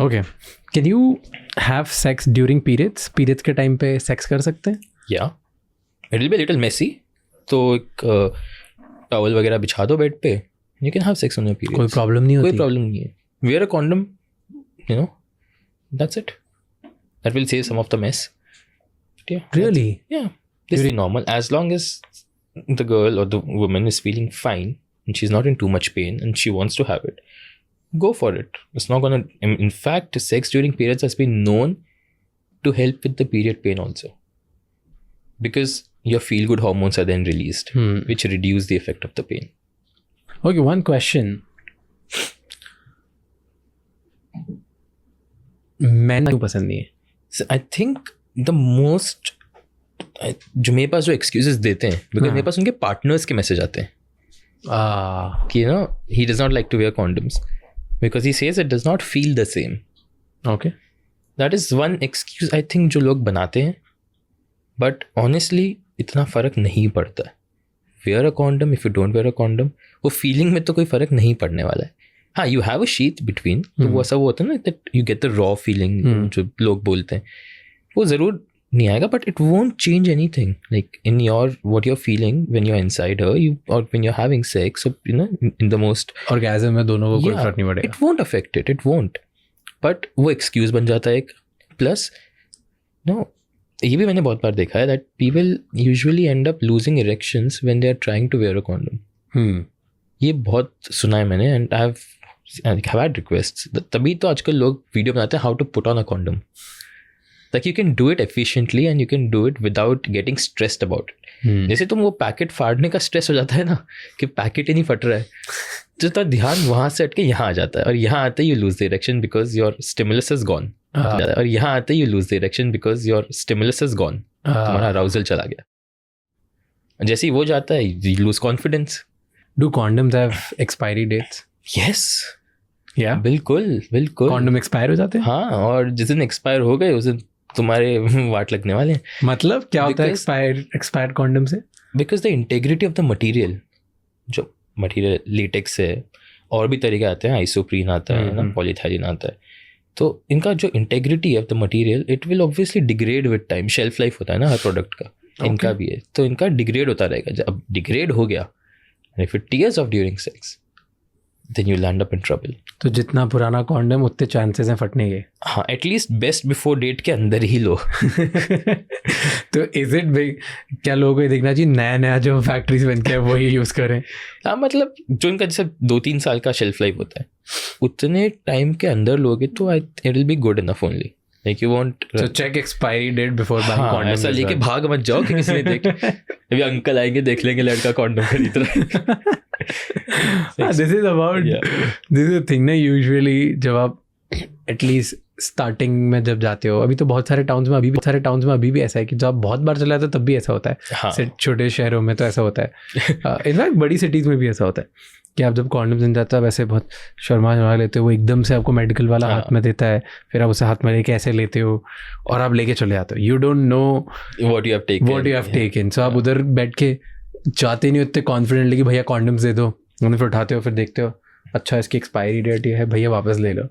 Okay, can you have sex during periods? Periods के time पे sex कर सकते हैं? या it will be little messy, तो एक टॉवल वगैरह बिछा दो बेड पे, you can have sex on your periods. कोई प्रॉब्लम नहीं होती? कोई प्रॉब्लम नहीं है. Wear a condom, you know, that's it. That will save some of the mess. Really? Yeah, this is normal as long as the girl or the woman is feeling fine and she's not in too much pain and she wants to have it. Go for it. It's not gonna. In fact, sex during periods has been known to help with the period pain also, because your feel-good hormones are then released, which reduce the effect of the pain. Okay, one question. मैंने क्यों पसंद नहीं है? So I think the most जो मेरे पास जो excuses देते हैं, because मेरे पास उनके partners के message आते हैं कि you know he does not like to wear condoms because he says it does not feel the same. Okay. That is one excuse I think जो लोग बनाते हैं, but honestly इतना फ़र्क नहीं पड़ता है. Wear a condom if you don't wear a condom, वो feeling में तो कोई फ़र्क नहीं पड़ने वाला है. हाँ, you have a sheath between, तो वो ऐसा वो होता है ना that you get the raw feeling जो लोग बोलते हैं, वो ज़रूर नहीं आएगा, but it won't change anything. Like in your what you're feeling when you're inside her, you or when you're having sex, so you know in the most orgasm में दोनों को कोई फर्क नहीं पड़ेगा. It won't affect it. It won't. But वो excuse बन जाता है एक. Plus, no, ये भी मैंने बहुत बार देखा है that people usually end up losing erections when they are trying to wear a condom. ये बहुत सुना है मैंने, and I've had requests. तभी तो आजकल लोग वीडियो बनाते हैं how to put on a condom. Like you can do it efficiently and you can do it without getting stressed about it. जैसे तुम वो पैकेट फाड़ने का स्ट्रेस हो जाता है ना कि पैकेट ही नहीं फट रहा है, तो तो ध्यान वहाँ से हट के यहाँ आ जाता है, और यहाँ आते ही you lose the erection because your stimulus is gone. और यहाँ आते ही you lose the erection because your stimulus is gone. तुम्हारा arousal चला गया. जैसे ही वो जाता है you lose confidence. Do condoms have expiry dates? Yes. Yeah. बिल्कुल बिल्कुल. Condom expire हो जाते हैं? हाँ, और जिस दिन एक्सपायर हो गए उस दिन तुम्हारे वाट लगने वाले हैं. मतलब क्या होता है expired condom से? Because the integrity of the material, जो मटीरियल लेटेक्स है, और भी तरीके आते हैं, आइसोप्रीन आता है ना, पॉलीथाइलिन आता है, तो इनका जो integrity of the material it will obviously degrade with time. Shelf life होता है ना हर प्रोडक्ट का, इनका भी है, तो इनका डिग्रेड होता रहेगा. जब डिग्रेड हो गया, if it tears of during sex, then you'll end up in trouble. तो जितना पुराना कॉन्डम उतने चांसेस हैं फटने के. हाँ, एटलीस्ट बेस्ट बिफोर डेट के अंदर ही लो. तो इज इट बिग, क्या लोगों को देखना चाहिए नया नया जो फैक्ट्रीज बनते हैं वही यूज़ करें? हाँ, मतलब जो इनका जैसे 2-3 साल का शेल्फ लाइफ होता है, उतने टाइम के अंदर लोगे तो it will be good enough only. Like you won't. So check expiry date before buying condom. ऐसा लेके भाग मत जाओ कि किसी ने देख, अभी अंकल आएंगे देख लेंगे लड़का कॉन्डम खरीद रहा है. This is about this is the thing ना, usually जब आप एटलीस्ट स्टार्टिंग में जब जाते हो, अभी तो बहुत सारे टाउन्स में अभी भी ऐसा है कि जब आप बहुत बार चला जाते हो तब भी ऐसा होता है. हाँ. छोटे शहरों में तो ऐसा होता है, इनफैक्ट बड़ी सिटीज़ में भी ऐसा होता है कि आप जब कॉन्डम दिन जाता है वैसे बहुत शर्मा लेते हो, वो एकदम से आपको मेडिकल वाला हाथ में देता है, फिर आप उसे हाथ में लेके ऐसे लेते हो और आप लेके चले जाते हो. You don't know what you have taken. So आप उधर बैठ के जाते नहीं उतने कॉन्फिडेंटली कि भैया कॉन्डम्स दे दो, उन्हें फिर उठाते हो, फिर देखते हो अच्छा इसकी एक्सपायरी डेट ये है, भैया वापस ले लो.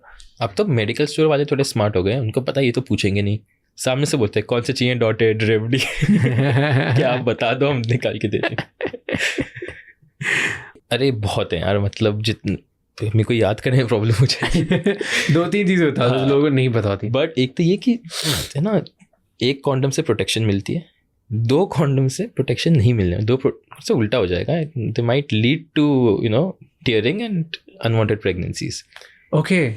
अब तो मेडिकल स्टोर वाले थोड़े स्मार्ट हो गए, उनको पता ये तो पूछेंगे नहीं, सामने से बोलते हैं कौन से चाहिए डॉटेड रेवडी क्या आप बता दो हम निकाल के दे दें. अरे बहुत है यार, मतलब जितने मेरे को याद करने में प्रॉब्लम हो जाएगी. 2-3 चीज़ें होता है लोगों को नहीं पता होती. बट एक तो ये कि है ना, एक कॉन्डम से प्रोटेक्शन मिलती है, 2 कॉन्डम से प्रोटेक्शन नहीं मिलने, 2 से उल्टा हो जाएगा. They might lead to you know tearing and unwanted pregnancies. Okay,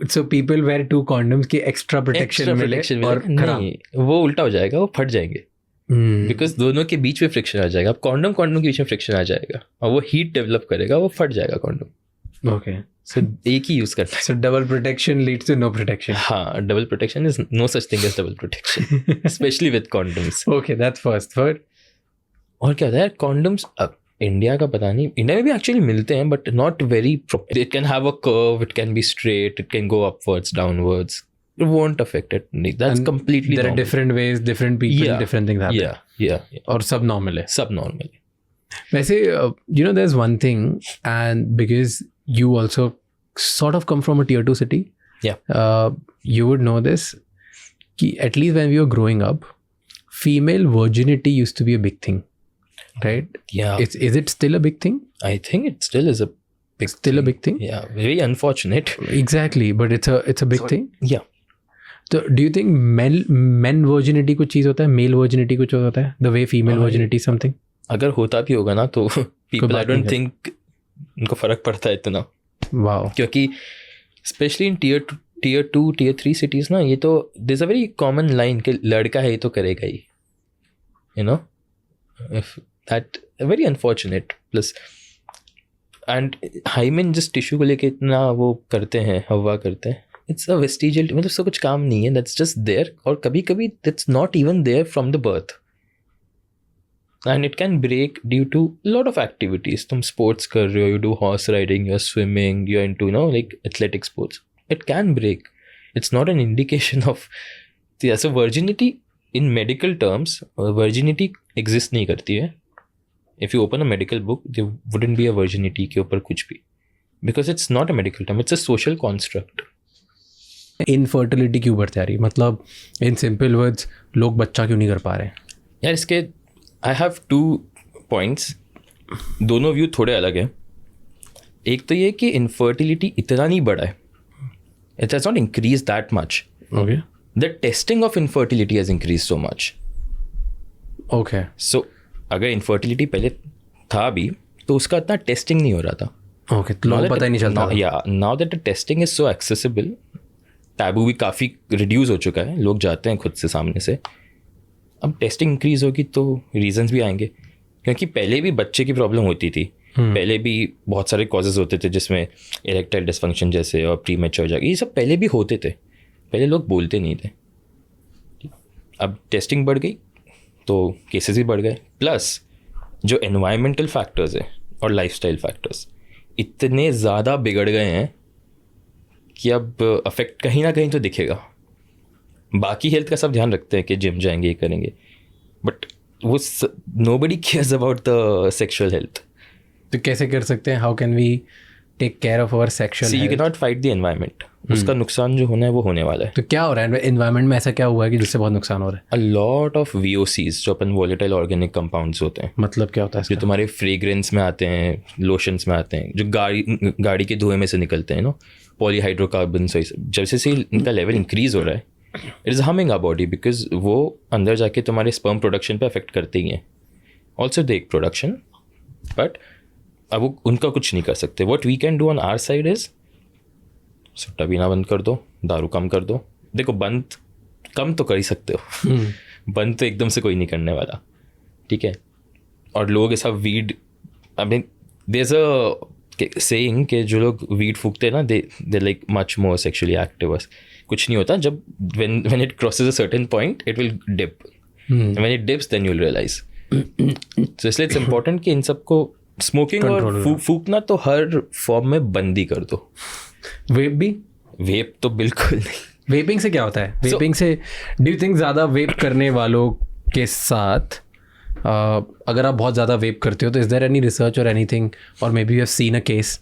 so people wear 2 condoms की एक्स्ट्रा प्रोटेक्शन मिले और नहीं, वो उल्टा हो जाएगा, वो फट जाएंगे. बिकॉज दोनों के बीच में फ्रिक्शन आ जाएगा. अब कॉन्डम के बीच में फ्रिक्शन आ जाएगा और वो हीट डेवलप करेगा, वो फट जाएगा कॉन्डम. ओके, सो एक ही यूज करना है. So double protection leads to no protection. हाँ, double protection is no such thing as double protection, specially with condoms. Okay, that's first. और क्या होता है कॉन्डम्स, अब इंडिया का पता नहीं, इंडिया में भी एक्चुअली मिलते हैं but not very. It can have a curve, it can be straight, it can go upwards, downwards. It won't affect it. That's and completely there normal. are different ways, different people, different things happen. Yeah. और सब normal है. सब normal है. वैसे you know there's one thing, and because you also sort of come from a tier 2 city, You would know this कि at least when we were growing up, female virginity used to be a big thing, right? Yeah. Is it still a big thing? I think it still is a big thing. Yeah, very unfortunate. Exactly, but it's a big thing. Yeah. So do you think men virginity कुछ चीज़ होता है, male virginity कुछ होता है, the way female virginity is something? अगर होता भी होगा ना तो people I don't think उनको फर्क पड़ता है इतना. Wow. क्योंकि specially in tier 2 tier 3 cities ना, ये तो there's a very common line कि लड़का है तो करेगा ही, you know, if that very unfortunate. plus and hymen जिस टिश्यू को लेके इतना वो करते हैं, हवा करते हैं, it's a vestigial, मतलब उसका कुछ काम नहीं है, that's just there. और कभी कभी that's not even there from the birth, and it can break due to a lot of activities. तुम sports कर रहे हो, you do horse riding, you're swimming, you're into, you know, like athletic sports, it can break. It's not an indication of, yeah, so virginity in medical terms, virginity exist नहीं करती है. If you open a medical book, there wouldn't be a virginity के ऊपर कुछ भी, because it's not a medical term, it's a social construct. Infertility क्यों बढ़ती आ रही, मतलब in simple words लोग बच्चा क्यों नहीं कर पा रहे हैं? यार इसके I have 2 points, दोनों व्यू थोड़े अलग हैं. एक तो ये कि इनफर्टिलिटी इतना नहीं बढ़ा है, it has not increased that much. Okay. The testing of infertility has increased so much. Okay. So अगर इनफर्टिलिटी पहले था भी तो उसका इतना टेस्टिंग नहीं हो रहा था. Okay, तो लोगों को पता ही नहीं चलता. Now that the testing is so accessible, taboo भी काफ़ी रिड्यूस हो चुका है, लोग जाते हैं खुद से सामने से. अब टेस्टिंग इंक्रीज होगी तो रीजंस भी आएंगे, क्योंकि पहले भी बच्चे की प्रॉब्लम होती थी, पहले भी बहुत सारे कॉजेज होते थे जिसमें इरेक्टाइल डिसफंक्शन जैसे और प्री मैच्योर जाके, ये सब पहले भी होते थे, पहले लोग बोलते नहीं थे. अब टेस्टिंग बढ़ गई तो केसेस भी बढ़ गए. प्लस जो एनवायरमेंटल फैक्टर्स है और लाइफस्टाइल फैक्टर्स इतने ज़्यादा बिगड़ गए हैं कि अब अफेक्ट कहीं ना कहीं तो दिखेगा. बाकी हेल्थ का सब ध्यान रखते हैं कि जिम जाएंगे, ये करेंगे, बट वो nobody cares about the sexual health. तो कैसे कर सकते हैं? How can we take care of our sexual health? You can not fight the environment. उसका नुकसान जो होना है वो होने वाला है. तो क्या हो रहा है एनवायरनमेंट में? ऐसा क्या हुआ है कि जिससे बहुत नुकसान हो रहा है? अ लॉट ऑफ VOCs जो अपन वॉलेटाइल ऑर्गेनिक कंपाउंड्स होते हैं. मतलब क्या होता है? जो तुम्हारे फ्रेग्रेंस में आते हैं, लोशंस में आते हैं, जो गाड़ी के धुएं में से निकलते हैं, नो, पॉलीहाइड्रोकार्बन. जैसे से इनका लेवल इंक्रीज हो रहा है, it is harming our body, because वो अंदर जाके तुम्हारे स्पर्म प्रोडक्शन पे अफेक्ट करते ही हैं. Also the egg production, but अब वो उनका कुछ नहीं कर सकते. What we can do on our side is सुट्टा पीना बंद कर दो, दारू कम कर दो. देखो बंद कम तो कर ही सकते हो, बंद तो एकदम से कोई नहीं करने वाला, ठीक है. और लोग ऐसा weed, I mean there is a saying कि जो लोग वीड फूकते हैं ना, they like much more sexually active. कुछ नहीं होता, जब when it crosses a certain point it will dip. When it dips then you'll realize. So इसलिए it's important कि इन सबको स्मोकिंग और फूकना तो हर फॉर्म में बंद ही कर दो. वेप भी? वेप तो बिल्कुल नहीं. वेपिंग से क्या होता है? वेपिंग से डू यू थिंक ज़्यादा वेप करने वालों के साथ अगर आप बहुत ज़्यादा वेप करते हो तो इज़ देयर एनी रिसर्च और एनीथिंग, और may be you have seen a case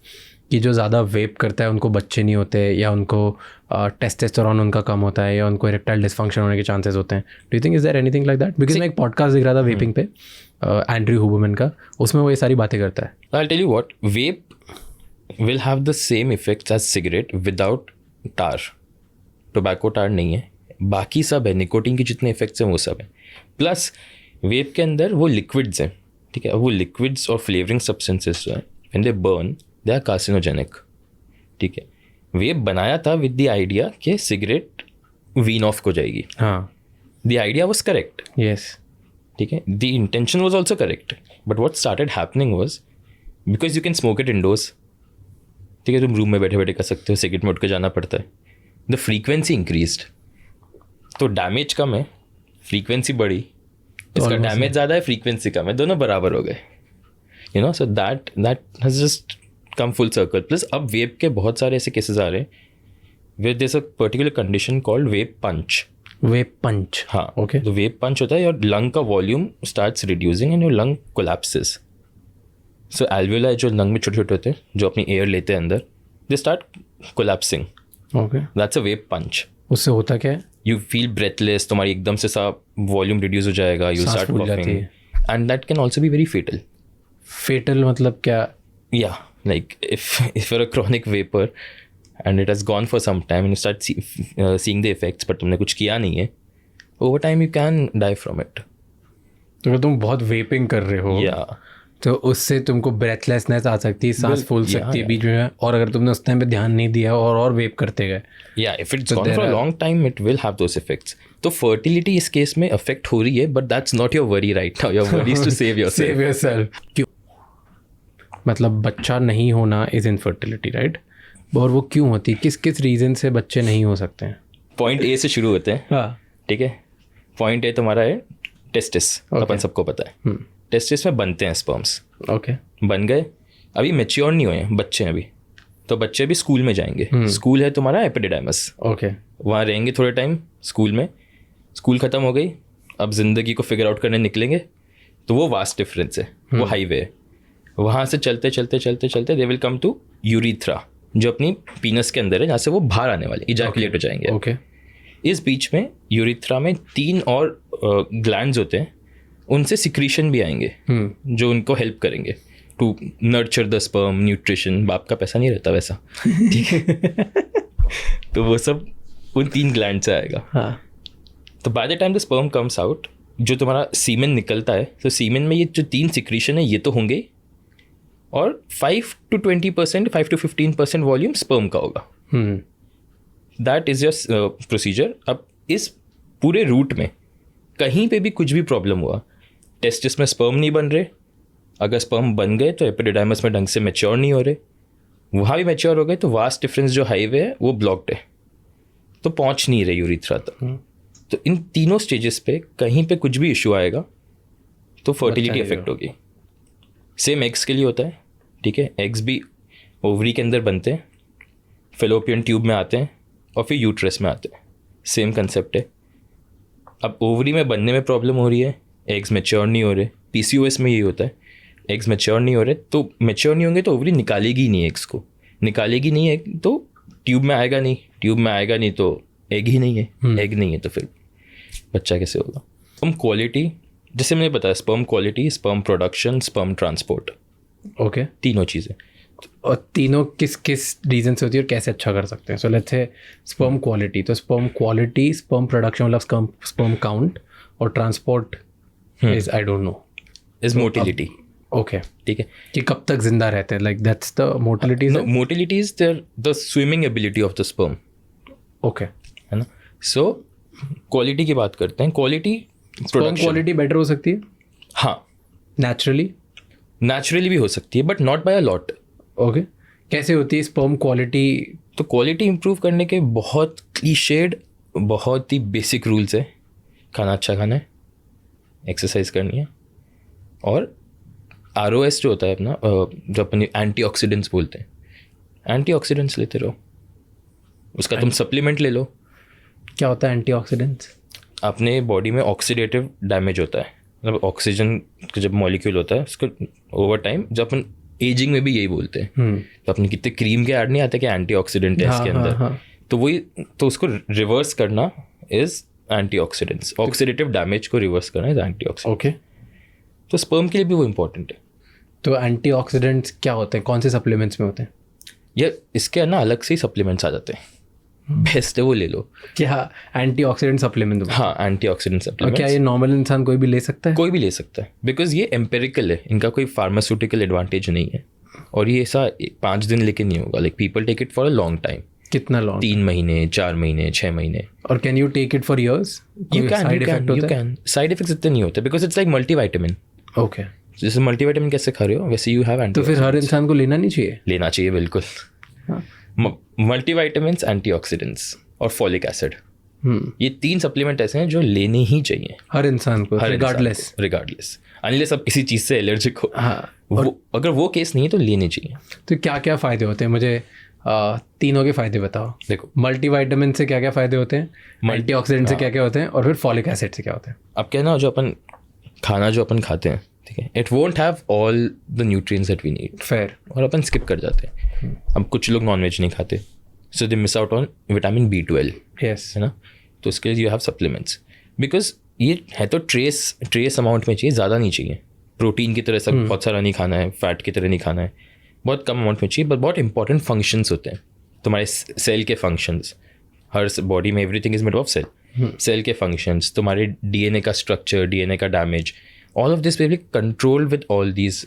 कि जो ज़्यादा वेप करता है उनको बच्चे नहीं होते, या उनको टेस्टोस्टेरोन उनका कम होता है, या उनको इरेक्टाइल डिसफंक्शन होने के चांसेस होते हैं? Do you think is there anything like that? Because मैं एक पॉडकास्ट देख रहा था वेपिंग पे, एंड्रयू हुबरमैन का, उसमें वो ये सारी बातें करता है. I tell you what, vape will have the same effects as cigarette without tar. Tobacco tar नहीं है, बाकी सब है, निकोटीन के जितने इफेक्ट्स हैं वो सब है. प्लस वेप के अंदर वो लिक्विड्स हैं, ठीक है. वो लिक्विड्स और फ्लेवरिंग सब्सटेंसेस जो है, when they burn they are carcinogenic, ठीक है. वेप बनाया था विद द आइडिया कि सिगरेट वीन ऑफ हो जाएगी. हाँ, the idea was correct. Yes, ठीक है. The intention was also correct, but what started happening was, because you can smoke it indoors, ठीक है, तुम रूम में बैठे बैठे कर सकते हो, सिगरेट में उठ के जाना पड़ता है. द फ्रीक्वेंसी इंक्रीज्ड, तो डैमेज कम है, फ्रीक्वेंसी बढ़ी, इसका डैमेज ज़्यादा है, फ्रीक्वेंसी कम है, दोनों बराबर हो गए. You know, so that has just come full circle. Plus अब वेप के बहुत सारे ऐसे केसेस आ रहे हैं where there is a particular condition called vape punch. Vape punch? हाँ, ओके. तो वेप पंच होता है, योर लंग का volume starts reducing and your lung collapses. So alveoli जो लंग में छोटे छोटे होते हैं, जो अपनी एयर लेते हैं अंदर, they start collapsing. Okay, that's a vape punch. उससे होता क्या है? यू फील ब्रेथलेस, तुम्हारी एकदम से सा वॉल्यूम रिड्यूस हो जाएगा, यू सांस स्टार्ट फूल जाती कॉफिंग, है। And that can also be very fatal. Fatal मतलब क्या? Yeah, like if you're a chronic vapor and it has gone for some time and you start seeing the effects but तुमने कुछ किया नहीं है, over time you can die from it. तो अगर तुम बहुत वेपिंग कर रहे हो Yeah. तो उससे तुमको ब्रेथलेसनेस आ सकती है, सांस फूल सकती है yeah. बीच में, और अगर तुमने उस टाइम पे ध्यान नहीं दिया और वेप करते गए. Yeah, if it's So gone there for a are- long time it will have those effects. तो fertility इस केस में affect हो रही है, but that's not your worry right now. Your worry is to save yourself. Save yourself. क्यों? मतलब बच्चा नहीं होना इज इनफर्टिलिटी, राइट? और वो क्यों होती है? किस किस रीजन से बच्चे नहीं हो सकते हैं? Point A से शुरू होते हैं. हाँ. ठीक है. Point A तुम्हारा है टेस्टिस. अपन सबको पता है. टेस्टिस में बनते हैं स्पर्म्स. ओके. बन गए, अभी मेच्योर नहीं हुए हैं बच्चे अभी, तो बच्चे भी स्कूल में जाएंगे. स्कूल है तुम्हारा एपिडिडाइमस. ओके. वहाँ रहेंगे थोड़े टाइम स्कूल में. स्कूल ख़त्म हो गई, अब ज़िंदगी को फिगर आउट करने निकलेंगे, तो वो वास्ट डिफरेंस है, वो हाईवे है. वहाँ से चलते चलते चलते चलते they will come to urethra, जो अपनी पीनस के अंदर है, जहाँ से वो बाहर आने वाले इजैकुलेट हो जाएंगे. ओके. इस बीच में यूरिथ्रा में 3 और ग्लैंड्स होते हैं, उनसे सिक्रीशन भी आएंगे जो उनको हेल्प करेंगे to nurture the sperm, nutrition. बाप का पैसा नहीं रहता वैसा, ठीक है. तो वो सब उन 3 ग्लैंड से आएगा. हाँ. तो by the time the sperm comes out, जो तुम्हारा सीमेन निकलता है, तो सीमेन में ये जो 3 सिक्रीशन है ये तो होंगे, और 5 to 20%, 5 to 15% वॉल्यूम स्पर्म का होगा. That is your procedure. अब इस पूरे रूट में कहीं पे भी कुछ भी प्रॉब्लम हुआ, टेस्टिस में स्पर्म नहीं बन रहे, अगर स्पर्म बन गए तो एपिडिडाइमस में ढंग से मैच्योर नहीं हो रहे, वहाँ भी मैच्योर हो गए, तो वास्ट डिफरेंस जो हाईवे है वो ब्लॉक्ड है, तो पहुँच नहीं रहे यूरिथ्रा तक. तो इन तीनों स्टेजेस पे कहीं पे कुछ भी इशू आएगा तो फर्टिलिटी इफेक्ट होगी. सेम एग्स के लिए होता है, ठीक है. एग्स भी ओवरी के अंदर बनते हैं, फेलोपियन ट्यूब में आते हैं और फिर यूट्रस में आते हैं. सेम कंसेप्ट है. अब ओवरी में बनने में प्रॉब्लम हो रही है, एग्स मैच्योर नहीं हो रहे. PCOS में यही होता है, एग्स मैच्योर नहीं हो रहे, तो मैच्योर नहीं होंगे तो ओवरी निकालेगी नहीं एग्स को, निकालेगी नहीं एग तो ट्यूब में आएगा नहीं, ट्यूब में आएगा नहीं तो एग ही नहीं है, एग नहीं है तो फिर बच्चा कैसे होगा. स्पर्म क्वालिटी, जैसे मैंने बताया, sperm quality, sperm production, sperm transport, okay. तीनों चीज़ें. और तीनों किस किस रीजन से होती है और कैसे अच्छा कर सकते हैं? So let's say sperm quality, तो स्पर्म क्वालिटी, स्पर्म प्रोडक्शन मतलब स्पर्म काउंट, और transport is I don't know, is motility. Okay. ठीक है. कि कब तक जिंदा रहते हैं, like that's the motility. Motility is the swimming ability of the sperm, okay, है ना. सो क्वालिटी की बात करते हैं. क्वालिटी, स्पर्म क्वालिटी बेटर हो सकती है हाँ, नेचुरली भी हो सकती है, but not by a lot. Okay. कैसे होती है स्पर्म क्वालिटी? तो क्वालिटी इंप्रूव करने के बहुत क्लीशेड, बहुत ही बेसिक रूल्स है. खाना अच्छा खाना है, एक्सरसाइज करनी है, और ROS जो होता है अपना, जो अपन एंटीऑक्सीडेंट्स बोलते हैं, एंटीऑक्सीडेंट्स लेते रहो. उसका तुम सप्लीमेंट ले लो. क्या होता है एंटीऑक्सीडेंट्स? अपने बॉडी में ऑक्सीडेटिव डैमेज होता है, मतलब ऑक्सीजन का जब मॉलिक्यूल होता है उसको ओवर टाइम, जब अपन एजिंग में भी यही बोलते हैं, तो अपने कितने क्रीम के ऐड नहीं आते कि एंटीऑक्सीडेंट है इसके अंदर. तो वही, तो उसको रिवर्स करना इज एंटीऑक्सीडेंट्स. ऑक्सीडेटिव डैमेज को रिवर्स करना इज एंटीऑक्सीडेंट. ओके. तो स्पर्म के लिए भी वो इंपॉर्टेंट है. तो एंटीऑक्सीडेंट्स क्या होते हैं, कौन से सप्लीमेंट्स में होते हैं? या इसके ना अलग से ही सप्लीमेंट्स आ जाते हैं, बेस्ट है वो ले लो. क्या एंटीऑक्सीडेंट सप्लीमेंट? हाँ, एंटीऑक्सीडेंट और सप्लीमेंट्स. क्या ये नॉर्मल इंसान कोई भी ले सकता है? कोई भी ले सकता है, बिकॉज ये एम्पेरिकल है, इनका कोई फार्मास्यूटिकल एडवांटेज नहीं है, और ये ऐसा 5 दिन लेके नहीं होगा. Like people take it for a long time. कितना लॉन्ग? 3 महीने, 4 महीने, 6 महीने. और can you take it for years? You can. Side effects इतने नहीं होते, because it's like multivitamin. Okay. जैसे मल्टीविटामिन कैसे खा रहे हो वैसे यू हैव. तो फिर हर इंसान को लेना नहीं चाहिए? लेना चाहिए बिल्कुल. मल्टीविटामिन, एंटीऑक्सीडेंट्स और फॉलिक एसिड, ये 3 सप्लीमेंट ऐसे हैं जो लेने ही चाहिए हर इंसान को, रिगार्डलेस. अनलेस आप किसी चीज़ से एलर्जिक हो. हाँ. अगर वो केस नहीं है तो लेने चाहिए. तो क्या क्या फ़ायदे होते हैं, मुझे तीनों के फ़ायदे बताओ. देखो, मल्टीविटामिन से क्या क्या फ़ायदे होते हैं, एंटीऑक्सीडेंट से क्या क्या होते हैं, और फिर फॉलिक एसिड से क्या होते हैं? अब क्या ना, जो अपन खाना जो अपन खाते हैं, ठीक है, it won't have all the nutrients that we need. Fair. और अपन स्किप कर जाते हैं. अब कुछ लोग नॉनवेज नहीं खाते, so they miss out on vitamin B12, yes है ना. तो उसके लिए यू हैव सप्लीमेंट्स, बिकॉज ये है तो ट्रेस अमाउंट में चाहिए, ज़्यादा नहीं चाहिए. प्रोटीन की तरह सब बहुत सारा नहीं खाना है, फैट की तरह नहीं खाना है, बहुत कम अमाउंट में चाहिए. बट बहुत इंपॉर्टेंट फंक्शंस होते हैं तुम्हारे सेल के फंक्शंस. हर बॉडी में everything is made of cell. Cell के फंक्शंस, तुम्हारे डीएनए का स्ट्रक्चर, डीएनए का damage, all of this will be controlled with all these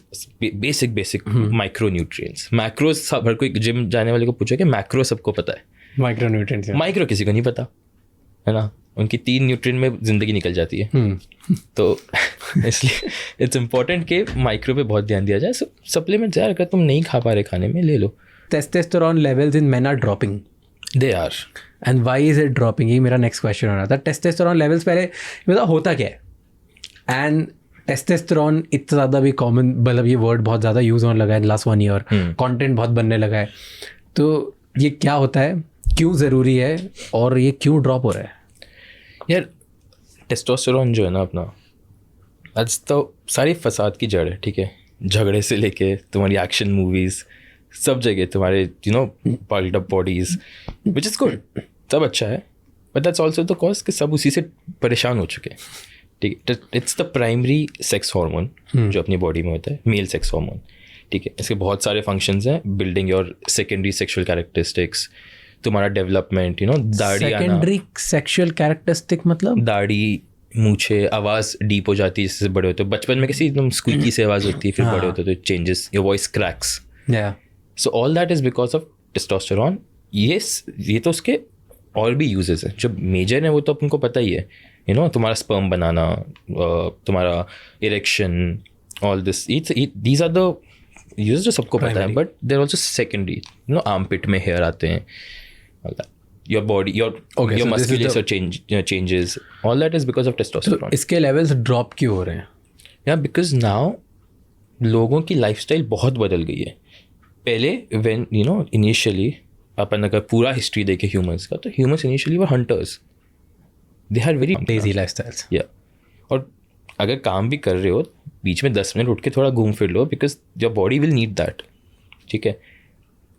basic micronutrients. Macros सब, हर कोई जिम जाने वाले को पूछो कि मैक्रो सबको पता है, माइक्रोन्यूट्रिएंट्स. माइक्रो किसी को नहीं पता, है ना. उनकी 3 न्यूट्रिएंट में जिंदगी निकल जाती है. तो इसलिए इट्स इम्पोर्टेंट कि माइक्रो पे बहुत ध्यान दिया जाए. सप्लीमेंट्स यार अगर तुम नहीं खा पा रहे खाने में, ले लो. Testosterone levels in men are dropping. They are. And why is it dropping? ये मेरा नेक्स्ट क्वेश्चन हो रहा था. टेस्टोस्टेरोन लेवल्स पहले मतलब होता क्या है? एंड टेस्टोस्टेरोन इतना ज़्यादा भी कॉमन, मतलब ये वर्ड बहुत ज़्यादा यूज़ होने लगा है लास्ट 1 ईयर. कंटेंट बहुत बनने लगा है. तो ये क्या होता है, क्यों ज़रूरी है, और ये क्यों ड्रॉप हो रहा है? यार टेस्टोस्टेरोन जो है ना अपना, आज तो सारी फसाद की जड़ है. ठीक है, झगड़े से लेके तुम्हारी एक्शन मूवीज़, सब जगह तुम्हारे pulled up bodies, which is good, सब अच्छा है. But that's also the cause कि सब उसी से परेशान हो चुके हैं. ठीक है, it's the primary sex hormone जो अपनी बॉडी में होता है, मेल सेक्स हार्मोन. ठीक है, इसके बहुत सारे फंक्शंस हैं. Building your secondary sexual characteristics, तुम्हारा डेवलपमेंट, दाढ़ी आना. सेकेंडरी सेक्सुअल कैरेक्टरिस्टिक मतलब दाढ़ी, मूछे, आवाज़ डीप हो जाती है जिससे बड़े होते हो. बचपन में कैसी एकदम स्क्वीकी से आवाज़ होती है, फिर बड़े होते तो changes, your voice cracks. So all that is because of testosterone. ये तो उसके और भी यूजेस हैं. जो मेजर है वो तो आपको पता ही है, तुम्हारा स्पर्म बनाना, तुम्हारा erection, all this, these are the uses जो सबको पता है. But there also secondary, armpit में हेयर आते हैं, your body, your muscular changes, all that is because of testosterone. इसके लेवल्स ड्रॉप क्यों हो रहे हैं? या बिकॉज नाउ लोगों की लाइफस्टाइल बहुत बदल गई है. पहले व्हेन इनिशियली अपन अगर पूरा हिस्ट्री देखे ह्यूमंस का, तो humans initially were hunters. They are very lazy lifestyles. या और अगर काम भी कर रहे हो, बीच में 10 मिनट उठ के थोड़ा घूम फिर लो, because your body will need that. ठीक है,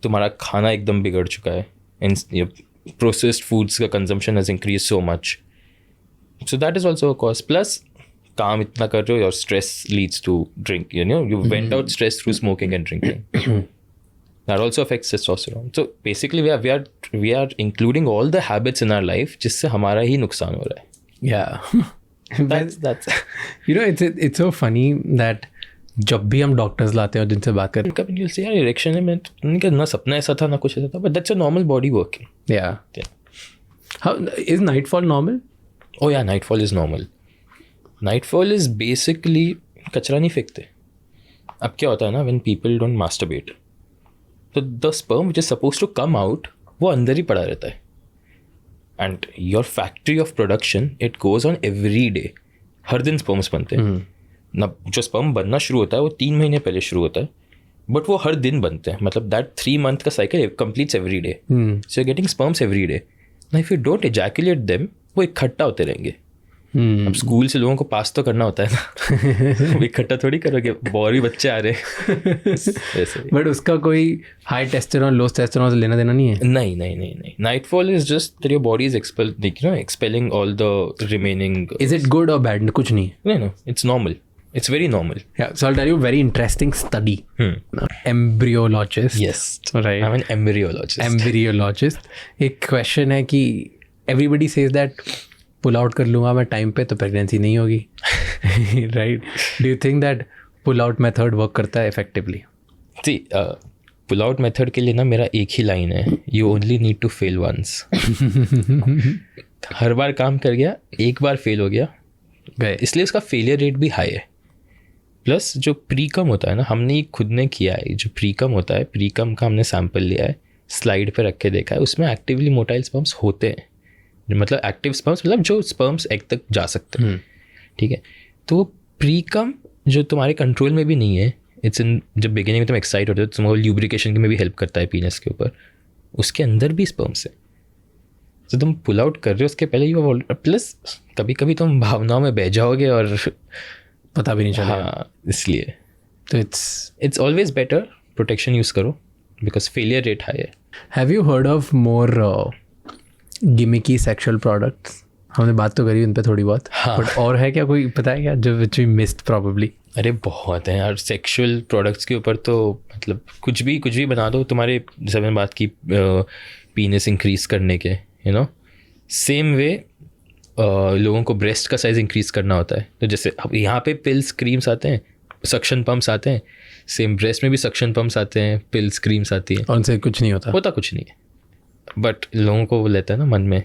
तुम्हारा खाना एकदम बिगड़ चुका है, एंड प्रोसेस्ड फूड्स का consumption has increase so much. So that is also a cause. Plus काम इतना कर रहे हो, your stress leads to drink, you vent out stress through smoking and drinking. That also affects testosterone. So basically we are including all the habits in our life जिससे हमारा ही नुकसान हो रहा है. Yeah. That's it's so funny that जब भी हम doctors लाते हैं और जिनसे बात करते कभी you'll say यार इरेक्शन है, मैंने कहा ना सपना ऐसा था ना कुछ ऐसा था, but that's a normal body working. हैं. Yeah. How is nightfall normal? Oh yeah, nightfall is normal. Nightfall is basically कचरा नहीं फेंकते. अब क्या होता है ना, when people don't masturbate, तो the sperm which is suppose to come out वो अंदर ही पड़ा रहता है. And your factory of production it goes on every day. हर दिन स्पर्म्स बनते हैं ना. जो स्पर्म बनना शुरू होता है वो 3 महीने पहले शुरू होता है, बट वो हर दिन बनते हैं. मतलब दैट 3 मंथ का cycle completes every day. So you getting sperms every day. ना इफ यू डोंट एजैकुलेट देम, वो इकट्ठा होते रहेंगे. अब स्कूल से लोगों को पास तो करना होता है ना. इकट्ठा थोड़ी करोगे, और भी बच्चे आ रहे हैं. बट उसका कोई हाई टेस्टोस्टेरोन लो टेस्टोस्टेरोन से लेना देना नहीं है. नहीं. Nightfall is just that your body is expelling all the remaining. Is it good और बैड? कुछ नहीं. No, it's normal. It's very normal. Yeah, so I'll tell you a very interesting study. Embryologist. Yes. Right. I'm an embryologist. Embryologist. एक question है कि everybody says that pull out कर लूँगा मैं time पे तो प्रेगनेंसी नहीं होगी. Right. Do you think that pull out method work करता है effectively? See, pull out method के लिए ना मेरा एक ही लाइन है, you only need to fail once. हर बार काम कर गया, एक बार फेल हो गया गए, इसलिए उसका फेलियर रेट भी हाई है. प्लस जो प्रीकम होता है ना, हमने खुद ने किया है. जो प्रीकम होता है, प्रीकम का हमने सैंपल लिया है, स्लाइड पे रख के देखा है, उसमें एक्टिवली मोटाइल स्पर्म्स होते हैं. मतलब एक्टिव स्पर्म्स, मतलब जो स्पर्म्स एग तक जा सकते हैं. ठीक है, तो प्रीकम जो तुम्हारे कंट्रोल में भी नहीं है, इट्स इन, जब बिगिनिंग में तुम एक्साइट होते हो तो तुम्हारे ल्यूब्रिकेशन में भी हेल्प करता है पीनस के ऊपर, उसके अंदर भी स्पर्म्स है. तो तुम पुल आउट कर रहे हो उसके पहले यू, प्लस कभी कभी तुम भावनाओं में बह जाओगे और पता भी नहीं चलेगा. हाँ, इसलिए तो it's always better protection use करो. बिकॉज फेलियर रेट हाई है. Have you heard of more gimmicky sexual products? हमने बात तो करी उन पे थोड़ी बहुत, हाँ. बट और है क्या, कोई पता है क्या जो विच वी मिस्ड प्रोबेबली? अरे बहुत हैं यार सेक्सुअल प्रोडक्ट्स के ऊपर. तो मतलब कुछ भी बना दो तुम्हारे, जैसे मैंने बात की पीनस इंक्रीज करने के, यू नो, सेम वे लोगों को ब्रेस्ट का साइज़ इंक्रीज करना होता है. तो जैसे अब यहाँ पे पिल्स क्रीम्स आते हैं, सक्शन पम्प्स आते हैं, सेम ब्रेस्ट में भी सक्शन पम्प्स आते हैं, पिल्स क्रीम्स आती हैं. उनसे कुछ नहीं होता कुछ नहीं है, बट लोगों को वो लेता है ना मन में